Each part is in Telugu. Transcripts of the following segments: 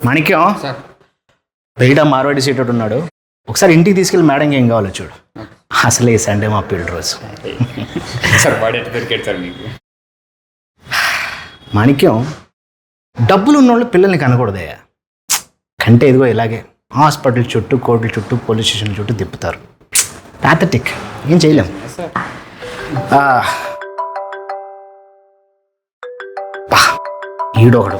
మాణిక్యం సార్ బయట మార్వాడి సీటోడు ఉన్నాడు. ఒకసారి ఇంటికి తీసుకెళ్ళి మేడంకి ఏం కావాలో చూడు. అసలే సండే మా పిల్లల రోజు. సార్ వాడు ఎట్లా దొరికాడు సార్ మీకు? మాణిక్యం, డబ్బులు ఉన్నోళ్ళు పిల్లల్ని కనకూడదయ్యా. కంటే ఇదిగో ఇలాగే హాస్పిటల్ చుట్టూ, కోర్టుల చుట్టూ, పోలీస్ స్టేషన్ చుట్టూ తిప్పుతారు. ప్యాథటిక్, ఏం చేయలేం. సార్ ఈడొకడు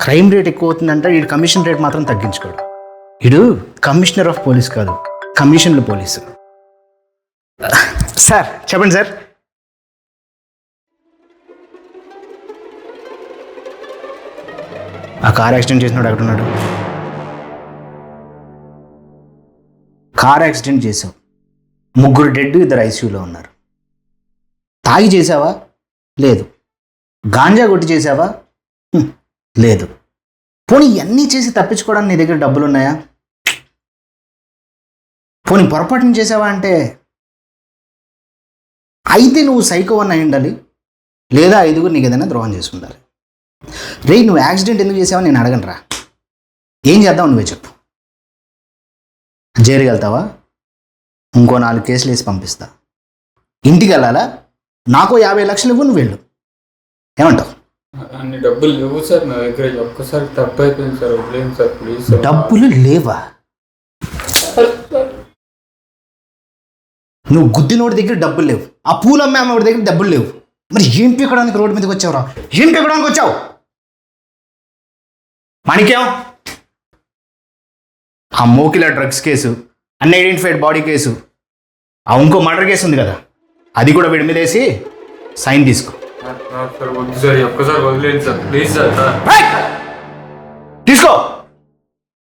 క్రైమ్ రేట్ ఎక్కువ అవుతుందంటే వీడు కమిషన్ రేట్ మాత్రం తగ్గించుకోడు. వీడు కమిషనర్ ఆఫ్ పోలీస్ కాదు, కమిషన్ల పోలీసు. సార్ చెప్పండి సార్. ఆ కార్ యాక్సిడెంట్ చేసినాడు ఎక్కడున్నాడు? కార్ యాక్సిడెంట్ చేసావు, 3 డెడ్, 2 ఐసీయూలో ఉన్నారు. తాగి చేసావా? లేదు. గాంజా కొట్టి చేసావా? లేదు. పోనీ ఇవన్నీ చేసి తప్పించుకోవడానికి నీ దగ్గర డబ్బులు ఉన్నాయా? పోనీ పొరపాటుని చేసావా అంటే అయితే నువ్వు సైకో అన్న అయి ఉండాలి, లేదా 5 నీకు ఏదైనా ద్రోహం చేసి ఉండాలి. రే, నువ్వు యాక్సిడెంట్ ఎందుకు చేసావని నేను అడగను రా. ఏం చేద్దావు నువ్వే చెప్పు. జైలుకి వెళ్తావా? ఇంకో 4 కేసులు వేసి పంపిస్తా. ఇంటికి వెళ్ళాలా? నాకో 50 లక్షలు ఇవ్వు, నువ్వు వెళ్ళు. ఏమంటావు? అన్ని డబ్బులు లేవు సార్ నా దగ్గర. ఒక్కసారి తప్పు అయిపోయింది సార్, వదిలేండి సార్ ప్లీజ్ సార్. డబ్బులు లేవా? నువ్వు గుద్దినోడి దగ్గర డబ్బులు లేవు, ఆ పూలు అమ్మే అమ్మడి దగ్గర డబ్బులు లేవు. మరి ఏం పీకడానికి రోడ్డు మీదకి వచ్చావురా? ఏం పీకడానికి వచ్చావు? మాణిక్యం, ఆ Mokila drugs case, unidentified body case, ఆ ఇంకో మర్డర్ కేసు ఉంది కదా, అది కూడా వీడి మీద వేసి సైన్ తీసుకో. సార్ వద్దు సార్, ఒక్కసారి వదిలేండి సార్ ప్లీజ్ సార్.